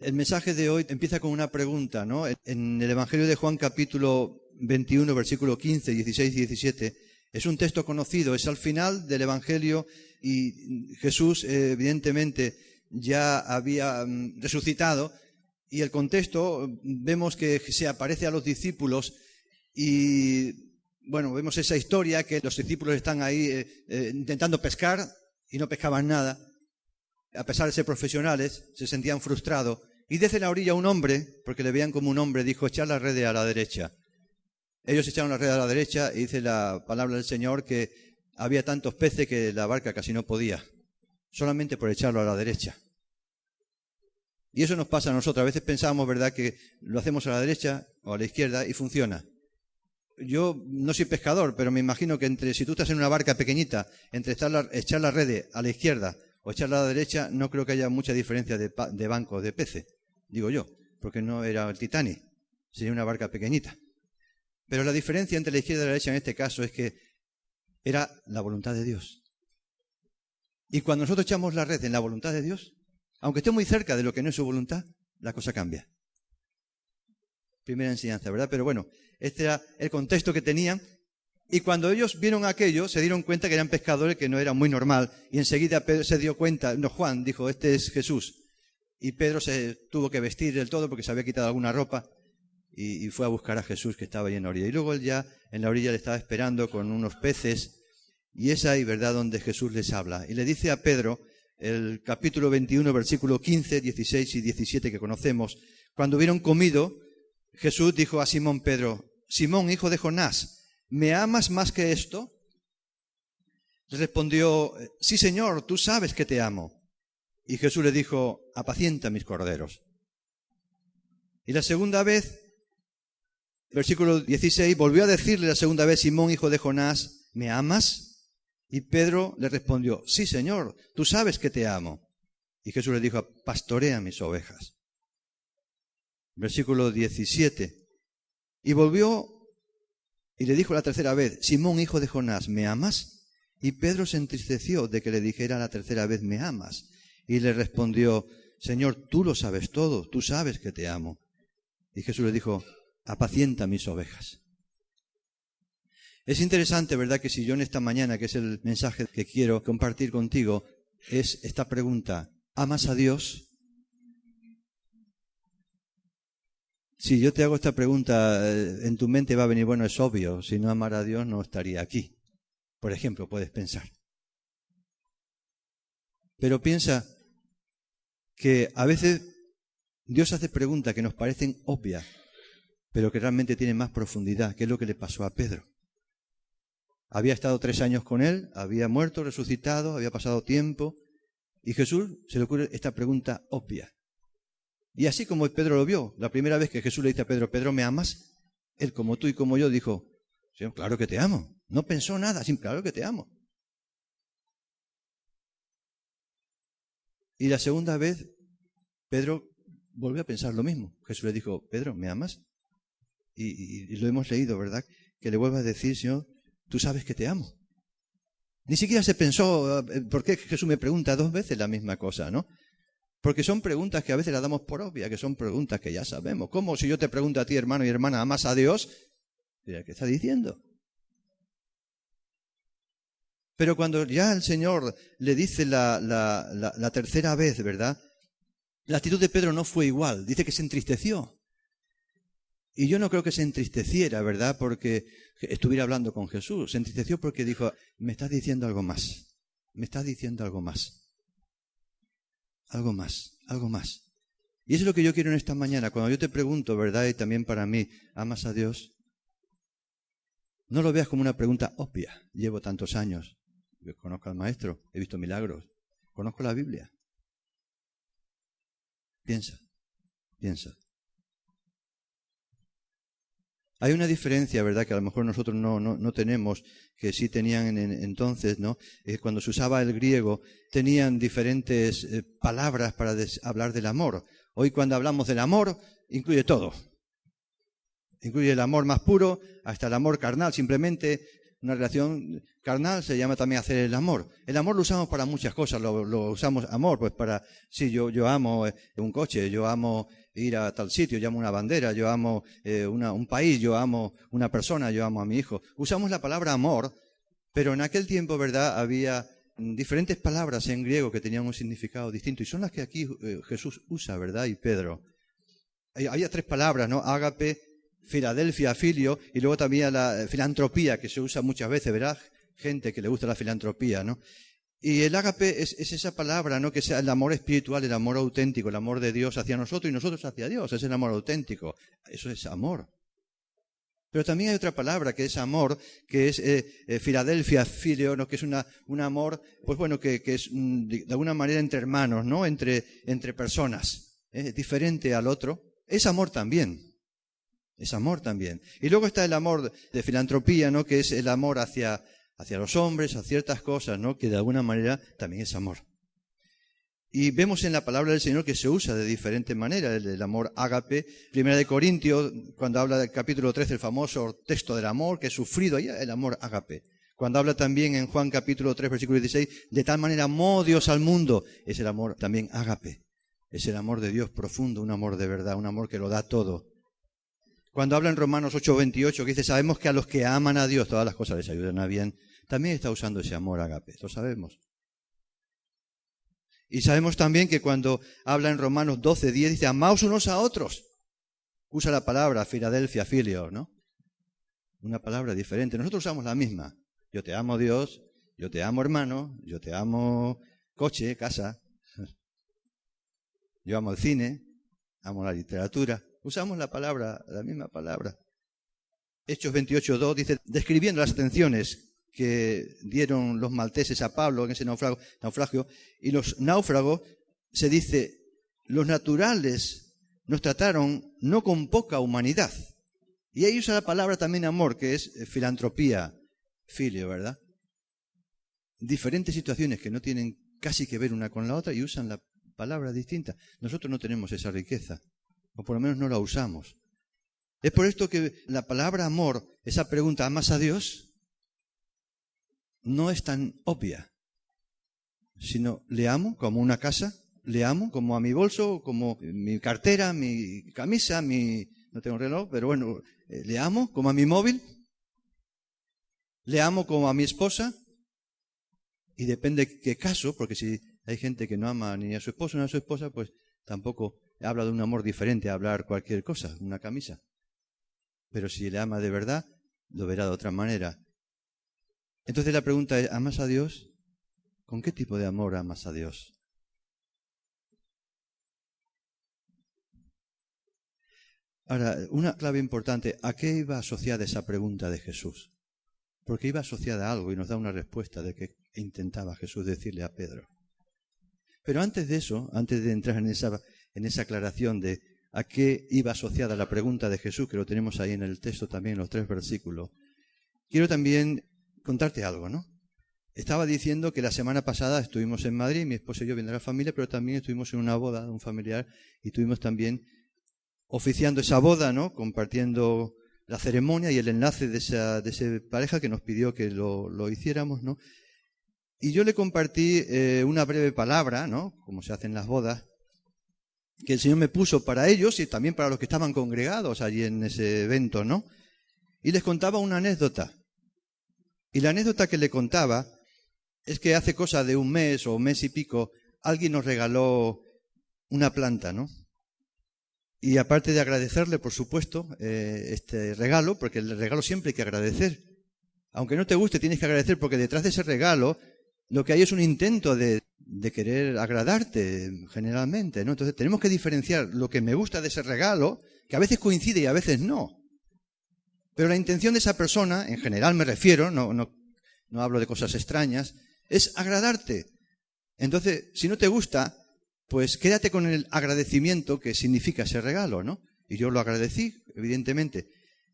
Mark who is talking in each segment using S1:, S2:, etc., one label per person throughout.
S1: El mensaje de hoy empieza con una pregunta, ¿no? En el Evangelio de Juan, capítulo 21, versículo 15, 16 y 17, es un texto conocido, es al final del Evangelio y Jesús, evidentemente, ya había resucitado y el contexto, vemos que se aparece a los discípulos y, bueno, vemos esa historia que los discípulos están ahí intentando pescar y no pescaban nada. A pesar de ser profesionales, se sentían frustrados. Y desde la orilla un hombre, porque le veían como un hombre, dijo, echad la red a la derecha. Ellos echaron la red a la derecha y dice la palabra del Señor que había tantos peces que la barca casi no podía, solamente por echarlo a la derecha. Y eso nos pasa a nosotros. A veces pensamos, ¿verdad?, que lo hacemos a la derecha o a la izquierda y funciona. Yo no soy pescador, pero me imagino que si tú estás en una barca pequeñita, entre echar la red a la izquierda o echarla a la derecha, no creo que haya mucha diferencia de banco de peces, digo yo, porque no era el Titanic, sería una barca pequeñita. Pero la diferencia entre la izquierda y la derecha en este caso es que era la voluntad de Dios. Y cuando nosotros echamos la red en la voluntad de Dios, aunque esté muy cerca de lo que no es su voluntad, la cosa cambia. Primera enseñanza, ¿verdad? Pero bueno, este era el contexto que tenían. Y cuando ellos vieron aquello, se dieron cuenta que eran pescadores, que no era muy normal. Y enseguida Pedro se dio cuenta, no, Juan dijo, este es Jesús. Y Pedro se tuvo que vestir del todo porque se había quitado alguna ropa y fue a buscar a Jesús que estaba ahí en la orilla. Y luego él ya en la orilla le estaba esperando con unos peces. Y es ahí, ¿verdad?, donde Jesús les habla. Y le dice a Pedro, el capítulo 21, versículo 15, 16 y 17 que conocemos, cuando hubieron comido, Jesús dijo a Simón Pedro, Simón, hijo de Jonás, ¿me amas más que esto? Le respondió, sí, Señor, tú sabes que te amo. Y Jesús le dijo, apacienta mis corderos. Y la segunda vez, versículo 16, volvió a decirle la segunda vez, Simón, hijo de Jonás, ¿me amas? Y Pedro le respondió, sí, Señor, tú sabes que te amo. Y Jesús le dijo, pastorea mis ovejas. Versículo 17, y volvió y le dijo la tercera vez, Simón, hijo de Jonás, ¿me amas? Y Pedro se entristeció de que le dijera la tercera vez, ¿me amas? Y le respondió, Señor, tú lo sabes todo, tú sabes que te amo. Y Jesús le dijo, apacienta mis ovejas. Es interesante, ¿verdad?, que si yo en esta mañana, que es el mensaje que quiero compartir contigo, es esta pregunta, ¿amas a Dios? Si yo te hago esta pregunta, en tu mente va a venir, bueno, es obvio, si no amara a Dios no estaría aquí. Por ejemplo, puedes pensar. Pero piensa que a veces Dios hace preguntas que nos parecen obvias, pero que realmente tienen más profundidad, que es lo que le pasó a Pedro. Había estado 3 años con él, había muerto, resucitado, había pasado tiempo, y Jesús se le ocurre esta pregunta obvia. Y así como Pedro lo vio, la primera vez que Jesús le dice a Pedro, Pedro, ¿me amas? Él, como tú y como yo, dijo, Señor, claro que te amo. No pensó nada, sí, claro que te amo. Y la segunda vez, Pedro volvió a pensar lo mismo. Jesús le dijo, Pedro, ¿me amas? Y lo hemos leído, ¿verdad? Que le vuelva a decir, Señor, tú sabes que te amo. Ni siquiera se pensó, ¿por qué Jesús me pregunta 2 veces la misma cosa, no? Porque son preguntas que a veces las damos por obvias, que son preguntas que ya sabemos. ¿Cómo si yo te pregunto a ti, hermano y hermana, ¿amas a Dios? Mira, ¿qué está diciendo? Pero cuando ya el Señor le dice la tercera vez, ¿verdad? La actitud de Pedro no fue igual. Dice que se entristeció. Y yo no creo que se entristeciera, ¿verdad?, porque estuviera hablando con Jesús. Se entristeció porque dijo, me estás diciendo algo más. Me estás diciendo algo más. Algo más, algo más. Y eso es lo que yo quiero en esta mañana. Cuando yo te pregunto, ¿verdad?, y también para mí, ¿amas a Dios? No lo veas como una pregunta obvia. Llevo tantos años. Yo conozco al Maestro, he visto milagros. Conozco la Biblia. Piensa, piensa. Hay una diferencia, ¿verdad?, que a lo mejor nosotros no tenemos, que sí tenían entonces, ¿no? Cuando se usaba el griego, tenían diferentes palabras para hablar del amor. Hoy cuando hablamos del amor, incluye todo. Incluye el amor más puro, hasta el amor carnal, simplemente una relación carnal se llama también hacer el amor. El amor lo usamos para muchas cosas, lo usamos amor, pues para, sí, yo amo un coche, yo amo ir a tal sitio, yo amo una bandera, yo amo un país, yo amo una persona, yo amo a mi hijo. Usamos la palabra amor, pero en aquel tiempo, ¿verdad?, había diferentes palabras en griego que tenían un significado distinto y son las que aquí Jesús usa, ¿verdad?, y Pedro. Había 3 palabras, ¿no? Ágape, Filadelfia, filio, y luego también la filantropía, que se usa muchas veces, ¿verdad? Gente que le gusta la filantropía, ¿no? Y el ágape es esa palabra, ¿no? Que sea el amor espiritual, el amor auténtico, el amor de Dios hacia nosotros y nosotros hacia Dios, es el amor auténtico. Eso es amor. Pero también hay otra palabra que es amor, que es Filadelfia, filio, ¿no? Que es un amor, pues bueno, que es de alguna manera entre hermanos, ¿no? Entre personas, diferente al otro. Es amor también. Es amor también. Y luego está el amor de filantropía, ¿no? Que es el amor hacia los hombres, a ciertas cosas, ¿no? Que de alguna manera también es amor. Y vemos en la palabra del Señor que se usa de diferentes maneras el amor ágape. Primera de Corintios, cuando habla del capítulo 13, el famoso texto del amor que es sufrido, ahí el amor ágape. Cuando habla también en Juan capítulo 3, versículo 16, de tal manera amó Dios al mundo, es el amor también ágape. Es el amor de Dios profundo, un amor de verdad, un amor que lo da todo. Cuando habla en Romanos 8:28, que dice, sabemos que a los que aman a Dios todas las cosas les ayudan a bien, también está usando ese amor ágape, lo sabemos. Y sabemos también que cuando habla en Romanos 12:10, dice, amaos unos a otros. Usa la palabra Filadelfia, filio, ¿no? Una palabra diferente. Nosotros usamos la misma. Yo te amo, Dios, yo te amo, hermano, yo te amo, coche, casa. Yo amo el cine, amo la literatura. Usamos la misma palabra. Hechos 28:2 dice, describiendo las atenciones que dieron los malteses a Pablo en ese naufragio, y los náufragos, se dice, los naturales nos trataron no con poca humanidad. Y ahí usa la palabra también amor, que es filantropía, filio, ¿verdad? Diferentes situaciones que no tienen casi que ver una con la otra y usan la palabra distinta. Nosotros no tenemos esa riqueza, o por lo menos no la usamos. Es por esto que la palabra amor, esa pregunta, ¿amas a Dios?, no es tan obvia, sino le amo como una casa, le amo como a mi bolso, como mi cartera, mi camisa, no tengo reloj, pero bueno, le amo como a mi móvil, le amo como a mi esposa, y depende qué caso, porque si hay gente que no ama ni a su esposo ni a su esposa, pues tampoco habla de un amor diferente a hablar cualquier cosa, una camisa. Pero si le ama de verdad, lo verá de otra manera. Entonces la pregunta es, ¿amas a Dios? ¿Con qué tipo de amor amas a Dios? Ahora, una clave importante, ¿a qué iba asociada esa pregunta de Jesús? Porque iba asociada a algo y nos da una respuesta de qué intentaba Jesús decirle a Pedro. Pero antes de eso, antes de entrar en esa aclaración de a qué iba asociada la pregunta de Jesús, que lo tenemos ahí en el texto también, en los 3 versículos, quiero también contarte algo, ¿no? Estaba diciendo que la semana pasada estuvimos en Madrid, mi esposo y yo viendo a la familia, pero también estuvimos en una boda de un familiar y estuvimos también oficiando esa boda, ¿no? Compartiendo la ceremonia y el enlace de esa pareja que nos pidió que lo hiciéramos, ¿no? Y yo le compartí una breve palabra, ¿no? Como se hace en las bodas, que el Señor me puso para ellos y también para los que estaban congregados allí en ese evento, ¿no? Y les contaba una anécdota. Y la anécdota que le contaba es que hace cosa de un mes o mes y pico, alguien nos regaló una planta, ¿no? Y aparte de agradecerle, por supuesto, este regalo, porque el regalo siempre hay que agradecer. Aunque no te guste, tienes que agradecer, porque detrás de ese regalo lo que hay es un intento de querer agradarte, generalmente, ¿no? Entonces tenemos que diferenciar lo que me gusta de ese regalo, que a veces coincide y a veces no. Pero la intención de esa persona, en general me refiero, no hablo de cosas extrañas, es agradarte. Entonces, si no te gusta, pues quédate con el agradecimiento que significa ese regalo, ¿no? Y yo lo agradecí, evidentemente.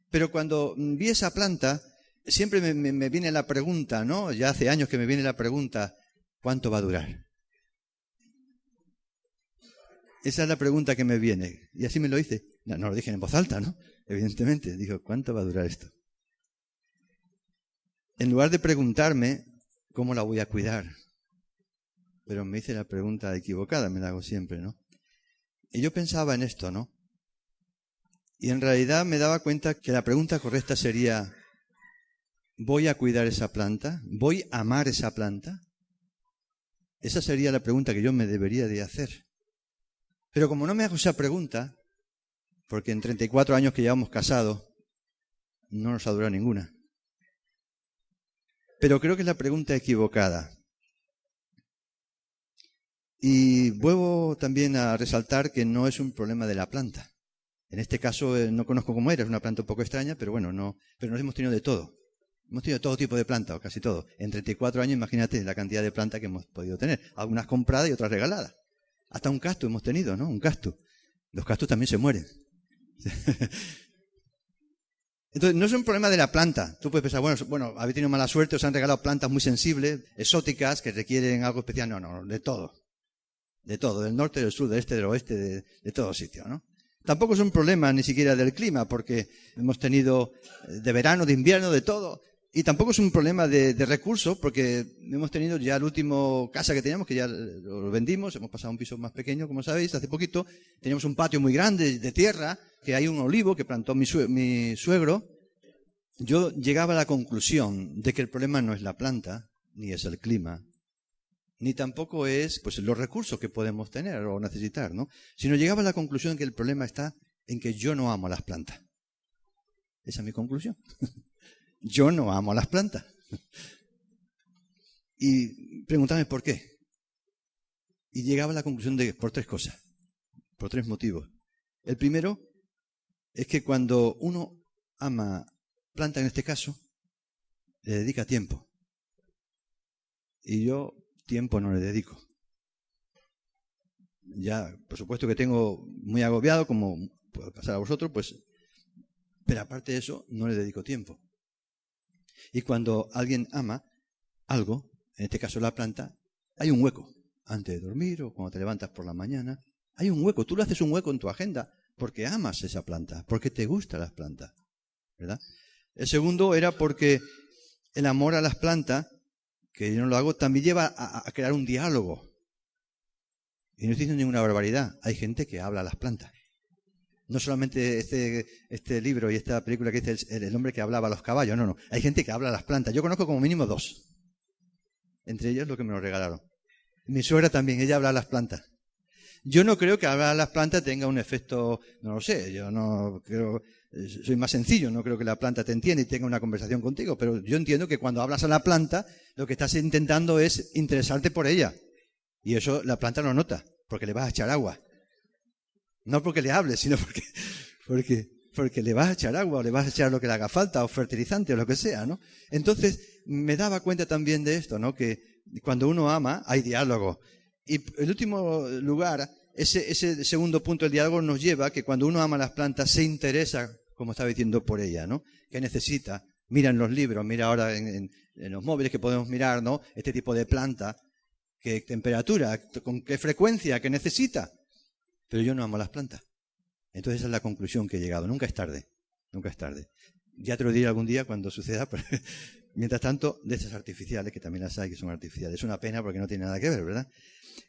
S1: Pero cuando vi esa planta, siempre me viene la pregunta, ¿no? Ya hace años que me viene la pregunta, ¿cuánto va a durar? Esa es la pregunta que me viene. Y así me lo hice. No lo dije en voz alta, ¿no? Evidentemente. Digo, ¿cuánto va a durar esto? en lugar de preguntarme cómo la voy a cuidar, pero me hice la pregunta equivocada, me la hago siempre, ¿no? Y yo pensaba en esto, ¿no? Y en realidad me daba cuenta que la pregunta correcta sería, ¿voy a cuidar esa planta? ¿Voy a amar esa planta? Esa sería la pregunta que yo me debería de hacer. Pero como no me hago esa pregunta, porque en 34 años que llevamos casados, no nos ha durado ninguna. Pero creo que es la pregunta equivocada. Y vuelvo también a resaltar que no es un problema de la planta. En este caso no conozco cómo era, es una planta un poco extraña, pero bueno, pero nos hemos tenido de todo. Hemos tenido todo tipo de planta, o casi todo. En 34 años, imagínate la cantidad de planta que hemos podido tener. Algunas compradas y otras regaladas. Hasta un cactus hemos tenido, ¿no? Un cactus. Los cactus también se mueren. Entonces, no es un problema de la planta. Tú puedes pensar, bueno, habéis tenido mala suerte, os han regalado plantas muy sensibles, exóticas, que requieren algo especial. No, de todo. De todo, del norte, del sur, del este, del oeste, de todos sitios, ¿no? Tampoco es un problema ni siquiera del clima, porque hemos tenido de verano, de invierno, de todo. Y tampoco es un problema de recursos, porque hemos tenido ya el último casa que teníamos, que ya lo vendimos, hemos pasado a un piso más pequeño, como sabéis, hace poquito. Teníamos un patio muy grande de tierra, que hay un olivo que plantó mi suegro. Yo llegaba a la conclusión de que el problema no es la planta, ni es el clima, ni tampoco es pues los recursos que podemos tener o necesitar, ¿no? Sino llegaba a la conclusión de que el problema está en que yo no amo a las plantas. Esa es mi conclusión. Yo no amo a las plantas. Y preguntarme por qué. Y llegaba a la conclusión de por tres cosas, por tres motivos. El primero es que cuando uno ama planta, en este caso, le dedica tiempo. Y yo tiempo no le dedico. Ya, por supuesto que tengo muy agobiado, como puede pasar a vosotros, pues, pero aparte de eso, no le dedico tiempo. Y cuando alguien ama algo, en este caso la planta, hay un hueco. Antes de dormir o cuando te levantas por la mañana, hay un hueco. Tú le haces un hueco en tu agenda porque amas esa planta, porque te gustan las plantas, ¿verdad? El segundo era porque el amor a las plantas, que yo no lo hago, también lleva a crear un diálogo. Y no estoy diciendo ninguna barbaridad. Hay gente que habla a las plantas. No solamente este libro y esta película que dice el hombre que hablaba a los caballos. No. Hay gente que habla a las plantas. Yo conozco como mínimo 2. Entre ellos lo que me lo regalaron. Mi suegra también, ella habla a las plantas. Yo no creo que hablar a las plantas tenga un efecto, no lo sé, yo no creo, soy más sencillo, no creo que la planta te entienda y tenga una conversación contigo, pero yo entiendo que cuando hablas a la planta, lo que estás intentando es interesarte por ella. Y eso la planta lo nota, porque le vas a echar agua. No porque le hables, sino porque le vas a echar agua, o le vas a echar lo que le haga falta, o fertilizante, o lo que sea, ¿no? Entonces, me daba cuenta también de esto, ¿no? Que cuando uno ama, hay diálogo. Y el último lugar, ese segundo punto del diálogo nos lleva a que cuando uno ama las plantas, se interesa, como estaba diciendo, por ella, ¿no? Que necesita. Mira en los libros, mira ahora en los móviles que podemos mirar, ¿no? Este tipo de planta, qué temperatura, con qué frecuencia, que necesita. Pero yo no amo las plantas. Entonces esa es la conclusión que he llegado. Nunca es tarde. Nunca es tarde. Ya te lo diré algún día cuando suceda, pero mientras tanto, de esas artificiales, que también las hay que son artificiales. Es una pena porque no tiene nada que ver, ¿verdad?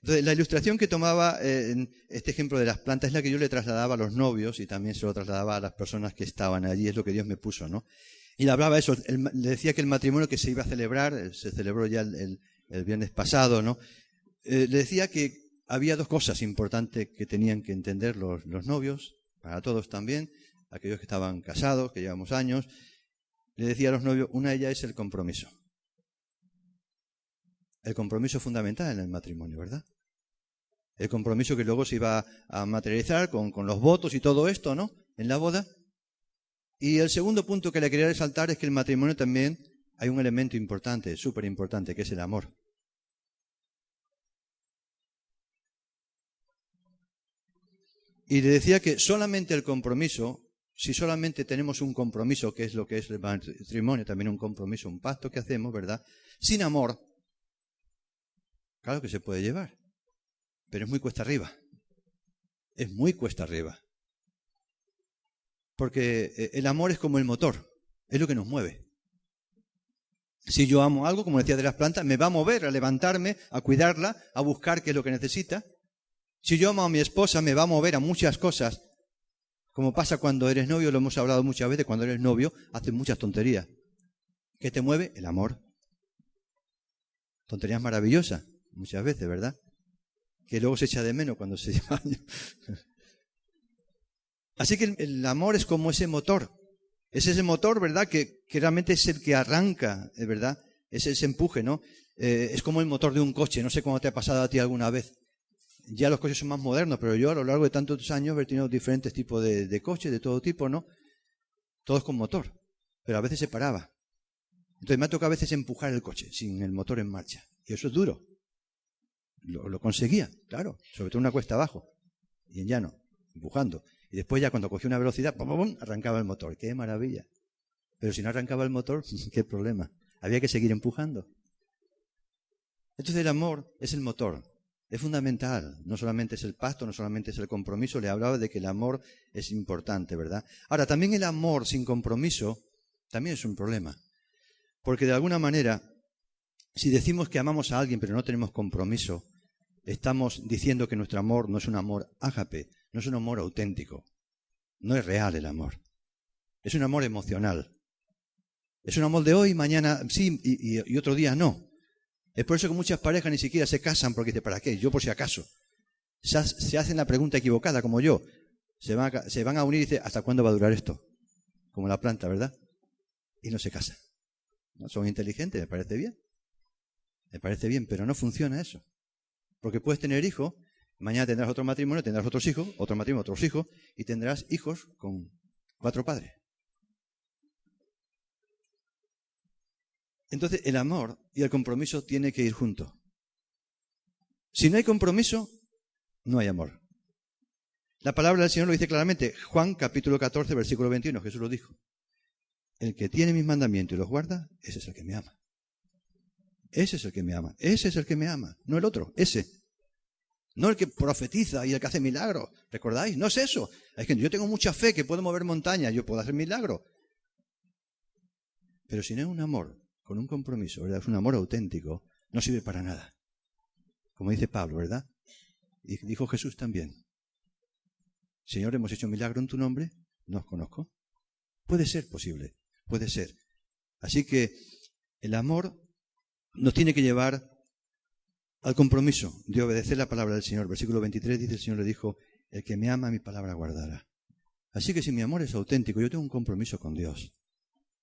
S1: Entonces, la ilustración que tomaba en este ejemplo de las plantas es la que yo le trasladaba a los novios y también se lo trasladaba a las personas que estaban allí. Es lo que Dios me puso, ¿no? Y le hablaba eso. Le decía que el matrimonio que se iba a celebrar, se celebró ya el viernes pasado, ¿no? Le decía que había 2 cosas importantes que tenían que entender los novios, para todos también, aquellos que estaban casados, que llevamos años. Le decía a los novios, una de ellas es el compromiso. El compromiso fundamental en el matrimonio, ¿verdad? El compromiso que luego se iba a materializar con los votos y todo esto, ¿no? En la boda. Y el segundo punto que le quería resaltar es que el matrimonio también hay un elemento importante, súper importante, que es el amor. Y le decía que solamente el compromiso, si solamente tenemos un compromiso, que es lo que es el matrimonio, también un compromiso, un pacto que hacemos, ¿verdad? Sin amor, claro que se puede llevar, pero es muy cuesta arriba. Es muy cuesta arriba. Porque el amor es como el motor, es lo que nos mueve. Si yo amo algo, como decía de las plantas, me va a mover a levantarme, a cuidarla, a buscar qué es lo que necesita. Si yo amo a mi esposa, me va a mover a muchas cosas. Como pasa cuando eres novio, lo hemos hablado muchas veces, cuando eres novio, haces muchas tonterías. ¿Qué te mueve? El amor. Tonterías maravillosas, muchas veces, ¿verdad? Que luego se echa de menos cuando se lleva años. Así que el amor es como ese motor. Es ese motor, ¿verdad? Que realmente es el que arranca, ¿verdad? Es ese empuje, ¿no? Es como el motor de un coche. No sé cómo te ha pasado a ti alguna vez. Ya los coches son más modernos, pero yo a lo largo de tantos años he tenido diferentes tipos de coches, de todo tipo, ¿no? Todos con motor. Pero a veces se paraba. Entonces me ha tocado a veces empujar el coche sin el motor en marcha. Y eso es duro. Lo conseguía, claro. Sobre todo en una cuesta abajo. Y en llano, empujando. Y después ya cuando cogía una velocidad, ¡pum, pum, pum!, arrancaba el motor. ¡Qué maravilla! Pero si no arrancaba el motor, qué problema. Había que seguir empujando. Entonces el amor es el motor. Es fundamental. No solamente es el pacto, no solamente es el compromiso. Le hablaba de que el amor es importante, ¿verdad? Ahora, también el amor sin compromiso también es un problema. Porque de alguna manera, si decimos que amamos a alguien pero no tenemos compromiso, estamos diciendo que nuestro amor no es un amor ágape, no es un amor auténtico. No es real el amor. Es un amor emocional. Es un amor de hoy, mañana sí y otro día no. Es por eso que muchas parejas ni siquiera se casan porque dicen, ¿para qué? Yo por si acaso. Se hacen la pregunta equivocada, como yo. Se van a unir y dicen, ¿hasta cuándo va a durar esto? Como la planta, ¿verdad? Y no se casan. ¿No? Son inteligentes, me parece bien. Me parece bien, pero no funciona eso. Porque puedes tener hijos, mañana tendrás otro matrimonio, tendrás otros hijos, otro matrimonio, otros hijos, y tendrás hijos con 4 padres. Entonces, el amor y el compromiso tienen que ir juntos. Si no hay compromiso, no hay amor. La palabra del Señor lo dice claramente. Juan capítulo 14, versículo 21, Jesús lo dijo. El que tiene mis mandamientos y los guarda, ese es el que me ama. Ese es el que me ama. Ese es el que me ama. No el otro, ese. No el que profetiza y el que hace milagros. ¿Recordáis? No es eso. Es que yo tengo mucha fe que puedo mover montañas, yo puedo hacer milagros. Pero si no es un amor con un compromiso, ¿verdad? Es un amor auténtico, no sirve para nada. Como dice Pablo, ¿verdad? Y dijo Jesús también. Señor, hemos hecho un milagro en tu nombre, no os conozco. Puede ser posible, puede ser. Así que el amor nos tiene que llevar al compromiso de obedecer la palabra del Señor. Versículo 23 dice, el Señor le dijo, el que me ama mi palabra guardará. Así que si mi amor es auténtico, yo tengo un compromiso con Dios.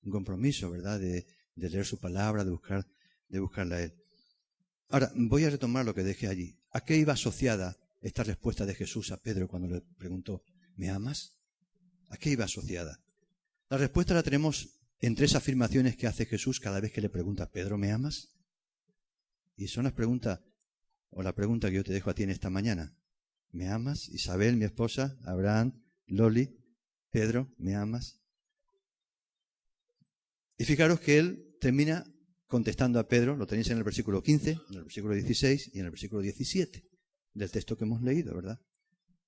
S1: Un compromiso, ¿verdad? De leer su palabra, de buscarla a Él. Ahora, voy a retomar lo que dejé allí. ¿A qué iba asociada esta respuesta de Jesús a Pedro cuando le preguntó, ¿me amas? ¿A qué iba asociada? La respuesta la tenemos en 3 afirmaciones que hace Jesús cada vez que le pregunta, Pedro, ¿me amas? Y son las preguntas, o la pregunta que yo te dejo a ti en esta mañana. ¿Me amas? Isabel, mi esposa, Abraham, Loli, Pedro, ¿me amas? Y fijaros que él termina contestando a Pedro, lo tenéis en el versículo 15, en el versículo 16 y en el versículo 17 del texto que hemos leído, ¿verdad?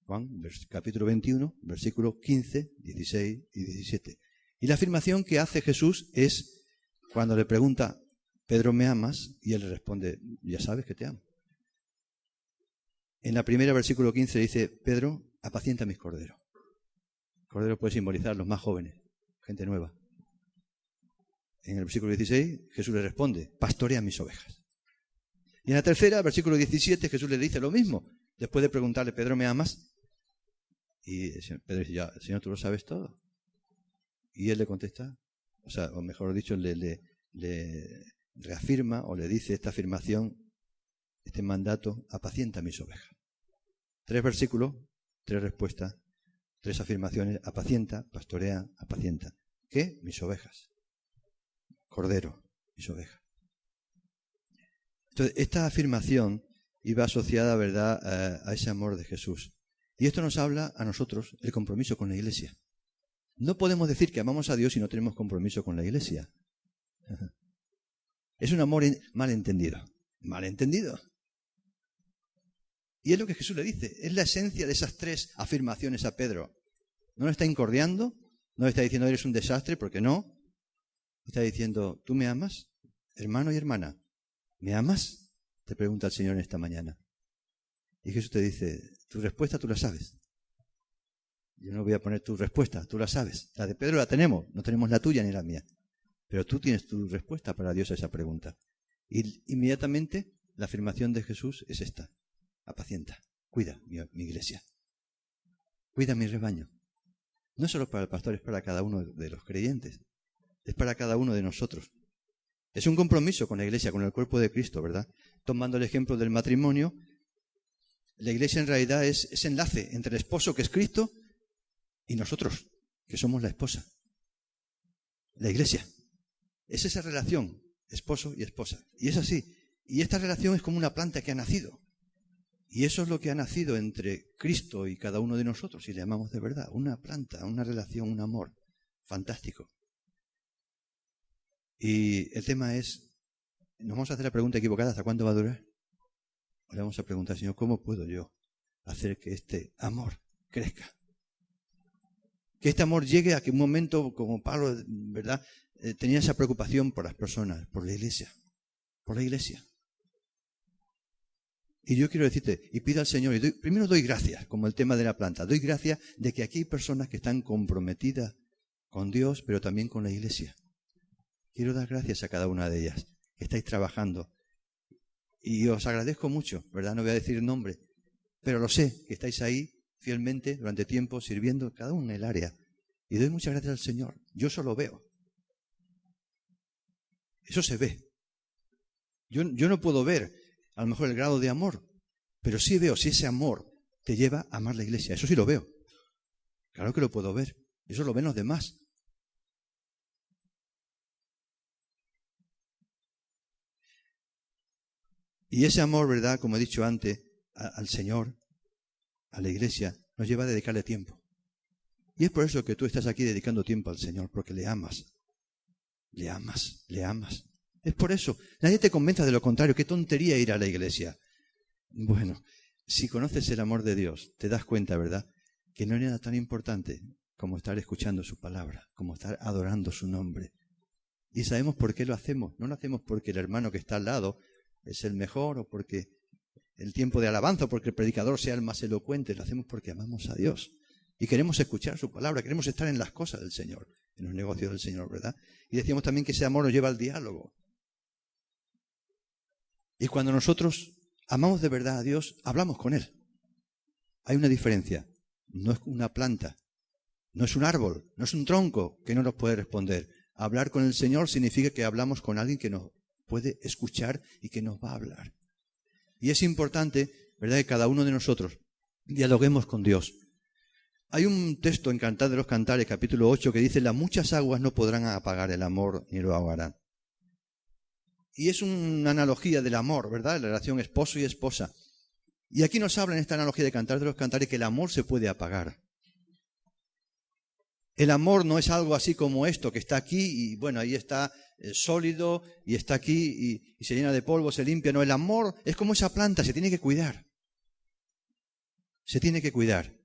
S1: Juan, capítulo 21, versículo 15, 16 y 17. Y la afirmación que hace Jesús es cuando le pregunta, Pedro, ¿me amas? Y él le responde, ya sabes que te amo. En la primera versículo 15 dice, Pedro, apacienta mis corderos. Cordero puede simbolizar los más jóvenes, gente nueva. En el versículo 16, Jesús le responde, pastorea mis ovejas. Y en la tercera, versículo 17, Jesús le dice lo mismo. Después de preguntarle, Pedro, ¿me amas? Y Pedro dice, ya, Señor, tú lo sabes todo. Y él le contesta, o mejor dicho, le reafirma o le dice esta afirmación, este mandato, apacienta mis ovejas. 3 versículos, 3 respuestas, 3 afirmaciones, apacienta, pastorea, apacienta. ¿Qué? Mis ovejas. Cordero, mis ovejas. Entonces, esta afirmación iba asociada, ¿verdad?, a ese amor de Jesús. Y esto nos habla a nosotros el compromiso con la Iglesia. No podemos decir que amamos a Dios si no tenemos compromiso con la Iglesia. Es un amor mal entendido. Mal entendido. Y es lo que Jesús le dice. Es la esencia de esas 3 afirmaciones a Pedro. No le está incordiando, no le está diciendo eres un desastre, porque no. Está diciendo, ¿tú me amas? hermano y hermana, ¿me amas? Te pregunta el Señor en esta mañana. Y Jesús te dice, tu respuesta tú la sabes. Yo no voy a poner tu respuesta, tú la sabes. La de Pedro la tenemos, no tenemos la tuya ni la mía. Pero tú tienes tu respuesta para Dios a esa pregunta. Y inmediatamente la afirmación de Jesús es esta. Apacienta, cuida mi iglesia. Cuida mi rebaño. No solo para el pastor, es para cada uno de los creyentes. Es para cada uno de nosotros. Es un compromiso con la iglesia, con el cuerpo de Cristo, ¿verdad? Tomando el ejemplo del matrimonio, la iglesia en realidad es ese enlace entre el esposo, que es Cristo, y nosotros, que somos la esposa. La iglesia. Es esa relación, esposo y esposa. Y es así. Y esta relación es como una planta que ha nacido. Y eso es lo que ha nacido entre Cristo y cada uno de nosotros, si le amamos de verdad. Una planta, una relación, un amor. Fantástico. Y el tema es, nos vamos a hacer la pregunta equivocada, ¿hasta cuándo va a durar? O le vamos a preguntar, Señor, ¿cómo puedo yo hacer que este amor crezca? Que este amor llegue a que un momento, como Pablo, ¿verdad?, tenía esa preocupación por las personas, por la iglesia. Por la iglesia. Y yo quiero decirte, y pido al Señor, primero doy gracias, como el tema de la planta, doy gracias de que aquí hay personas que están comprometidas con Dios, pero también con la iglesia. Quiero dar gracias a cada una de ellas, que estáis trabajando. Y os agradezco mucho, ¿verdad? No voy a decir el nombre, pero lo sé, que estáis ahí fielmente durante tiempo sirviendo cada uno en el área. Y doy muchas gracias al Señor. Yo eso lo veo. Eso se ve. Yo no puedo ver a lo mejor el grado de amor, pero sí veo si ese amor te lleva a amar la iglesia. Eso sí lo veo. Claro que lo puedo ver. Eso lo ven los demás. Y ese amor, ¿verdad?, como he dicho antes, al Señor, a la iglesia, nos lleva a dedicarle tiempo. Y es por eso que tú estás aquí dedicando tiempo al Señor, porque le amas. Le amas, le amas. Es por eso. Nadie te convenza de lo contrario. Qué tontería ir a la iglesia. Bueno, si conoces el amor de Dios, te das cuenta, ¿verdad?, que no hay nada tan importante como estar escuchando su palabra, como estar adorando su nombre. Y sabemos por qué lo hacemos. No lo hacemos porque el hermano que está al lado es el mejor, o porque el tiempo de alabanza, o porque el predicador sea el más elocuente. Lo hacemos porque amamos a Dios. Y queremos escuchar su palabra, queremos estar en las cosas del Señor, en los negocios del Señor, ¿verdad? Y decíamos también que ese amor nos lleva al diálogo. Y cuando nosotros amamos de verdad a Dios, hablamos con Él. Hay una diferencia. No es una planta, no es un árbol, no es un tronco que no nos puede responder. Hablar con el Señor significa que hablamos con alguien que nos puede escuchar y que nos va a hablar. Y es importante, ¿verdad?, que cada uno de nosotros dialoguemos con Dios. Hay un texto en Cantar de los Cantares, capítulo 8, que dice: las muchas aguas no podrán apagar el amor ni lo ahogarán. Y es una analogía del amor, ¿verdad?, la relación esposo y esposa. Y aquí nos habla en esta analogía de Cantar de los Cantares que el amor se puede apagar. El amor no es algo así como esto, que está aquí y bueno, ahí está sólido y está aquí y se llena de polvo, se limpia. No, el amor es como esa planta, se tiene que cuidar. Se tiene que cuidar.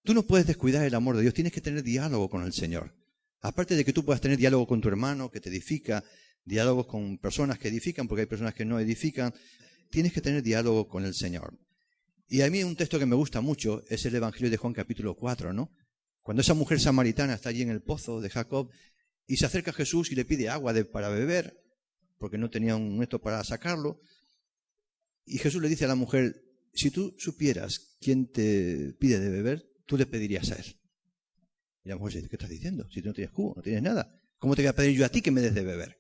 S1: Tú no puedes descuidar el amor de Dios, tienes que tener diálogo con el Señor. Aparte de que tú puedas tener diálogo con tu hermano que te edifica, diálogos con personas que edifican, porque hay personas que no edifican, tienes que tener diálogo con el Señor. Y a mí un texto que me gusta mucho es el Evangelio de Juan capítulo 4, ¿no? Cuando esa mujer samaritana está allí en el pozo de Jacob y se acerca a Jesús y le pide agua para beber, porque no tenía un método para sacarlo, y Jesús le dice a la mujer: si tú supieras quién te pide de beber, tú le pedirías a él. Y la mujer dice: ¿qué estás diciendo? Si tú no tienes cubo, no tienes nada, ¿cómo te voy a pedir yo a ti que me des de beber?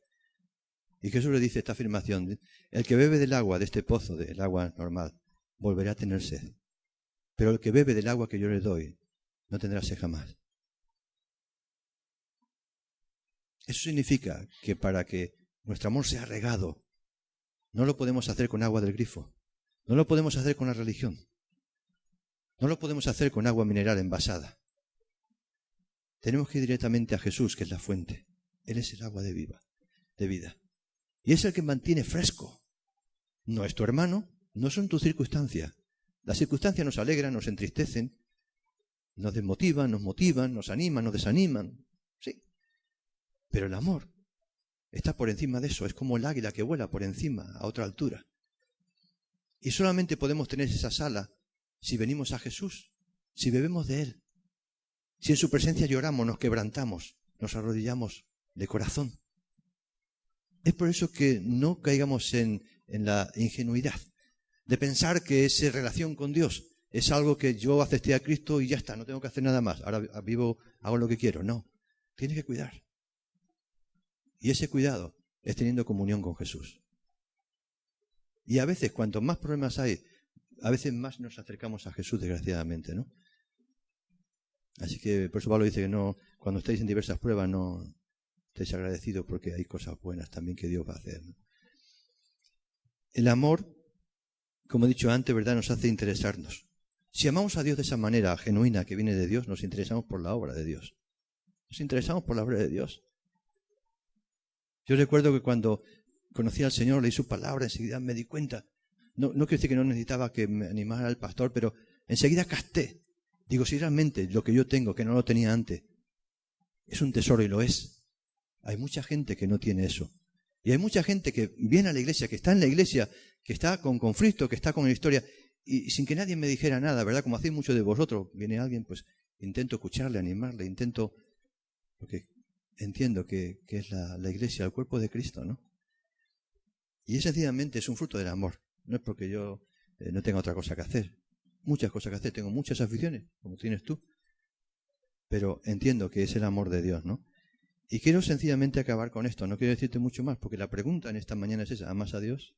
S1: Y Jesús le dice esta afirmación: el que bebe del agua de este pozo, del agua normal, volverá a tener sed. Pero el que bebe del agua que yo le doy, no tendrá sed jamás. Eso significa que para que nuestro amor sea regado, no lo podemos hacer con agua del grifo, no lo podemos hacer con la religión, no lo podemos hacer con agua mineral envasada. Tenemos que ir directamente a Jesús, que es la fuente. Él es el agua de vida. Y es el que mantiene fresco. No es tu hermano, no son tus circunstancias. Las circunstancias nos alegran, nos entristecen, nos desmotivan, nos motivan, nos animan, nos desaniman. Sí. Pero el amor está por encima de eso. Es como el águila que vuela por encima, a otra altura. Y solamente podemos tener esa sala si venimos a Jesús, si bebemos de Él. Si en su presencia lloramos, nos quebrantamos, nos arrodillamos de corazón. Es por eso que no caigamos en la ingenuidad de pensar que esa relación con Dios es algo que yo acepté a Cristo y ya está, no tengo que hacer nada más. Ahora vivo, hago lo que quiero. No, tienes que cuidar. Y ese cuidado es teniendo comunión con Jesús. Y a veces, cuanto más problemas hay, a veces más nos acercamos a Jesús, desgraciadamente, ¿no? Así que por eso Pablo dice que no, cuando estéis en diversas pruebas, no estéis agradecidos porque hay cosas buenas también que Dios va a hacer, ¿no? El amor, como he dicho antes, ¿verdad?, nos hace interesarnos. Si amamos a Dios de esa manera genuina que viene de Dios, nos interesamos por la obra de Dios. Nos interesamos por la obra de Dios. Yo recuerdo que cuando conocí al Señor, leí su palabra, enseguida me di cuenta. No quiero decir que no necesitaba que me animara el pastor, pero enseguida capté. Digo, si realmente lo que yo tengo, que no lo tenía antes, es un tesoro y lo es. Hay mucha gente que no tiene eso. Y hay mucha gente que viene a la iglesia, que está en la iglesia, que está con conflicto, que está con la historia, y sin que nadie me dijera nada, ¿verdad? Como hacéis muchos de vosotros, viene alguien, pues intento escucharle, animarle, porque entiendo que es la iglesia, el cuerpo de Cristo, ¿no? Y sencillamente es un fruto del amor. No es porque yo no tenga otra cosa que hacer. Muchas cosas que hacer. Tengo muchas aficiones, como tienes tú. Pero entiendo que es el amor de Dios, ¿no? Y quiero sencillamente acabar con esto. No quiero decirte mucho más, porque la pregunta en esta mañana es esa. ¿Amas a Dios?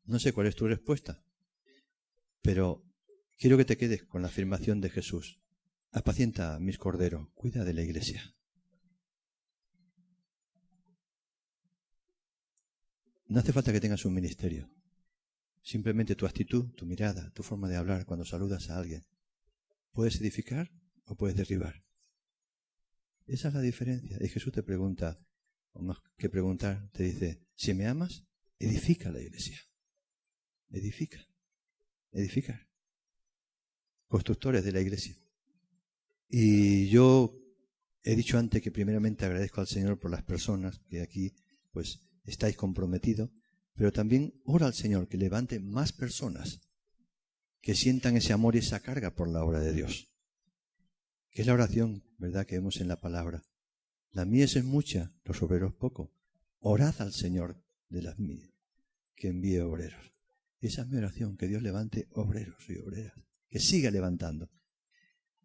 S1: No sé cuál es tu respuesta. Pero quiero que te quedes con la afirmación de Jesús. Apacienta mis corderos. Cuida de la iglesia. No hace falta que tengas un ministerio. Simplemente tu actitud, tu mirada, tu forma de hablar cuando saludas a alguien. Puedes edificar o puedes derribar. Esa es la diferencia. Y Jesús te pregunta, o más que preguntar, te dice, si me amas, edifica la iglesia. Edifica. Edificar. Constructores de la iglesia. Y yo he dicho antes que primeramente agradezco al Señor por las personas que aquí, pues, estáis comprometidos, pero también ora al Señor que levante más personas que sientan ese amor y esa carga por la obra de Dios. Que es la oración, ¿verdad?, que vemos en la palabra. La mies es mucha, los obreros poco. Orad al Señor de las mies, que envíe obreros. Esa es mi oración, que Dios levante obreros y obreras, que siga levantando,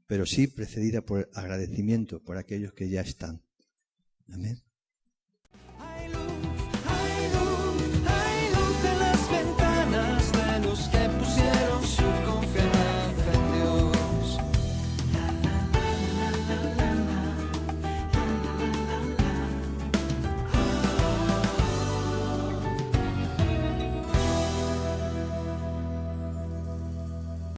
S1: pero sí precedida por agradecimiento por aquellos que ya están. Amén.